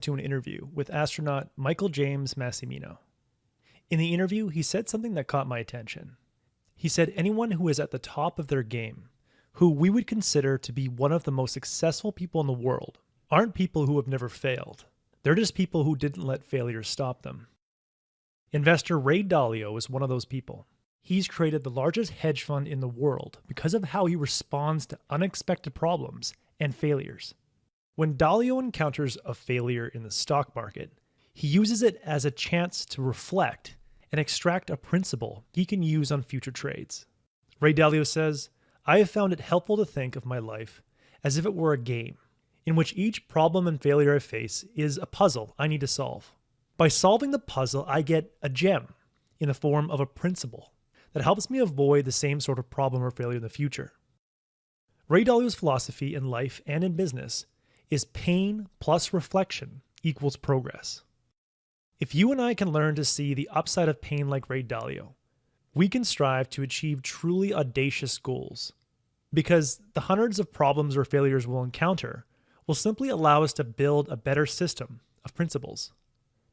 to an interview with astronaut Michael James Massimino. In the interview, he said something that caught my attention. He said anyone who is at the top of their game, who we would consider to be one of the most successful people in the world, aren't people who have never failed. They're just people who didn't let failure stop them. Investor Ray Dalio is one of those people. He's created the largest hedge fund in the world because of how he responds to unexpected problems and failures. When Dalio encounters a failure in the stock market, he uses it as a chance to reflect and extract a principle he can use on future trades. Ray Dalio says, "I have found it helpful to think of my life as if it were a game, in which each problem and failure I face is a puzzle I need to solve. By solving the puzzle, I get a gem in the form of a principle that helps me avoid the same sort of problem or failure in the future." Ray Dalio's philosophy in life and in business is pain plus reflection equals progress. If you and I can learn to see the upside of pain like Ray Dalio, we can strive to achieve truly audacious goals. Because the hundreds of problems or failures we'll encounter will simply allow us to build a better system of principles,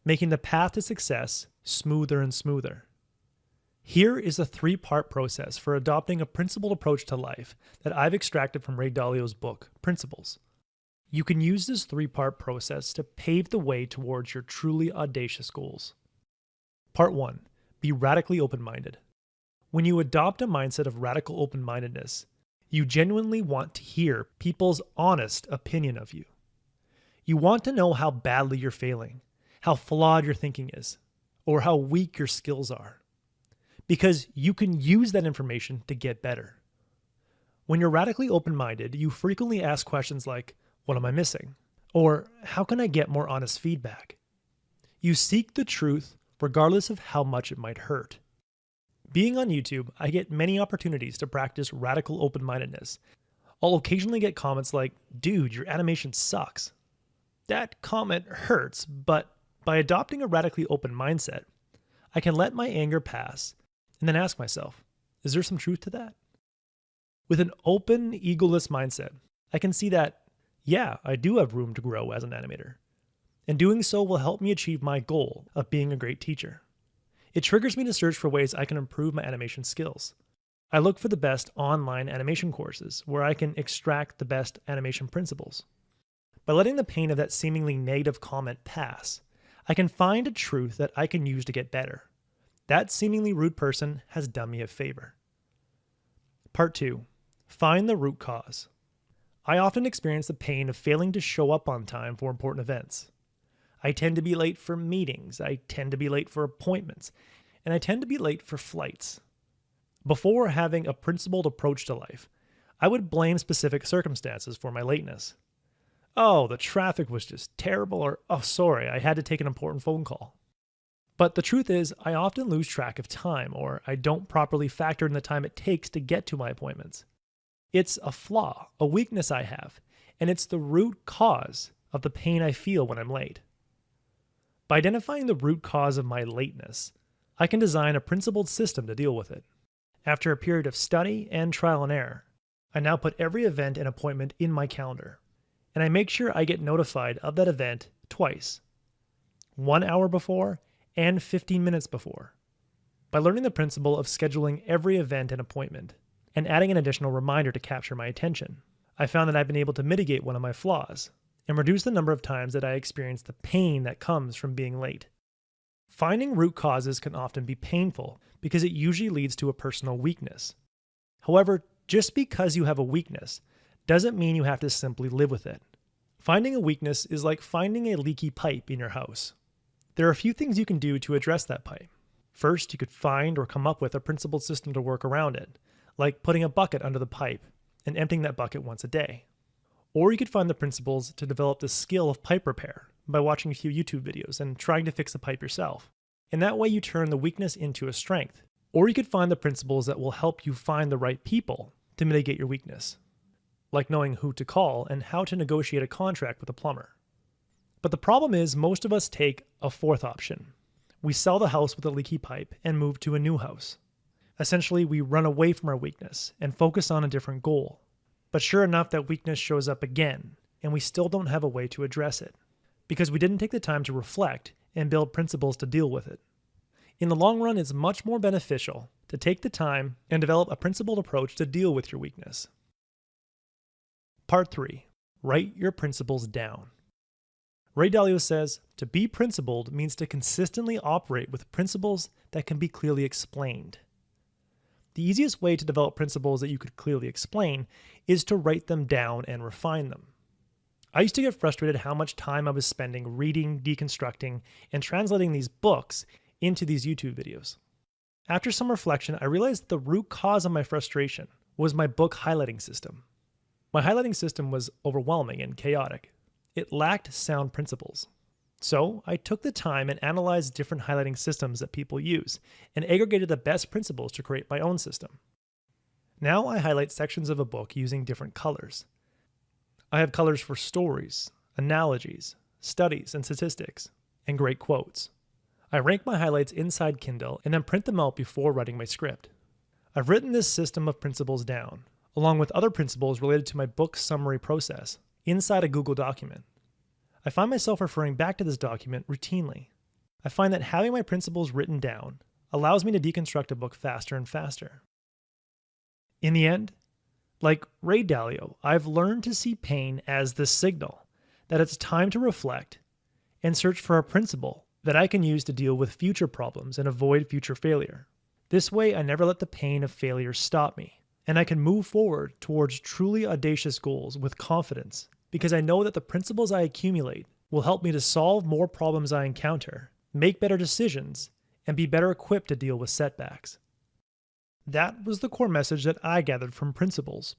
making the path to success smoother and smoother. Here is a 3-part process for adopting a principled approach to life that I've extracted from Ray Dalio's book, Principles. You can use this 3-part process to pave the way towards your truly audacious goals. Part 1. Be radically open-minded. When you adopt a mindset of radical open-mindedness, you genuinely want to hear people's honest opinion of you. You want to know how badly you're failing, how flawed your thinking is, or how weak your skills are, because you can use that information to get better. When you're radically open-minded, you frequently ask questions like, "What am I missing?" Or, "How can I get more honest feedback?" You seek the truth regardless of how much it might hurt. Being on YouTube, I get many opportunities to practice radical open-mindedness. I'll occasionally get comments like, "Dude, your animation sucks." That comment hurts, but by adopting a radically open mindset, I can let my anger pass and then ask myself, is there some truth to that? With an open, egoless mindset, I can see that, yeah, I do have room to grow as an animator. And doing so will help me achieve my goal of being a great teacher. It triggers me to search for ways I can improve my animation skills. I look for the best online animation courses where I can extract the best animation principles. By letting the pain of that seemingly negative comment pass, I can find a truth that I can use to get better. That seemingly rude person has done me a favor. Part 2. Find the root cause. I often experience the pain of failing to show up on time for important events. I tend to be late for meetings, I tend to be late for appointments, and I tend to be late for flights. Before having a principled approach to life, I would blame specific circumstances for my lateness. "Oh, the traffic was just terrible," or "Oh, sorry, I had to take an important phone call." But the truth is, I often lose track of time, or I don't properly factor in the time it takes to get to my appointments. It's a flaw, a weakness I have, and it's the root cause of the pain I feel when I'm late. By identifying the root cause of my lateness, I can design a principled system to deal with it. After a period of study and trial and error, I now put every event and appointment in my calendar, and I make sure I get notified of that event twice, 1 hour before and 15 minutes before. By learning the principle of scheduling every event and appointment, and adding an additional reminder to capture my attention, I found that I've been able to mitigate one of my flaws and reduce the number of times that I experience the pain that comes from being late. Finding root causes can often be painful because it usually leads to a personal weakness. However, just because you have a weakness doesn't mean you have to simply live with it. Finding a weakness is like finding a leaky pipe in your house. There are a few things you can do to address that pipe. First, you could find or come up with a principled system to work around it, like putting a bucket under the pipe and emptying that bucket once a day. Or you could find the principles to develop the skill of pipe repair by watching a few YouTube videos and trying to fix the pipe yourself. And that way you turn the weakness into a strength. Or you could find the principles that will help you find the right people to mitigate your weakness, like knowing who to call and how to negotiate a contract with a plumber. But the problem is most of us take a fourth option. We sell the house with a leaky pipe and move to a new house. Essentially, we run away from our weakness and focus on a different goal. But sure enough, that weakness shows up again, and we still don't have a way to address it. because we didn't take the time to reflect and build principles to deal with it. In the long run, it's much more beneficial to take the time and develop a principled approach to deal with your weakness. Part 3. Write your principles down. Ray Dalio says, to be principled means to consistently operate with principles that can be clearly explained. The easiest way to develop principles that you could clearly explain is to write them down and refine them. I used to get frustrated how much time I was spending reading, deconstructing, and translating these books into these YouTube videos. After some reflection, I realized the root cause of my frustration was my book highlighting system. My highlighting system was overwhelming and chaotic. It lacked sound principles. So I took the time and analyzed different highlighting systems that people use and aggregated the best principles to create my own system. Now I highlight sections of a book using different colors. I have colors for stories, analogies, studies and statistics, and great quotes. I rank my highlights inside Kindle and then print them out before writing my script. I've written this system of principles down, along with other principles related to my book summary process, inside a Google document. I find myself referring back to this document routinely. I find that having my principles written down allows me to deconstruct a book faster and faster. In the end, like Ray Dalio, I've learned to see pain as the signal that it's time to reflect and search for a principle that I can use to deal with future problems and avoid future failure. This way, I never let the pain of failure stop me, and I can move forward towards truly audacious goals with confidence because I know that the principles I accumulate will help me to solve more problems I encounter, make better decisions, and be better equipped to deal with setbacks. That was the core message that I gathered from Principles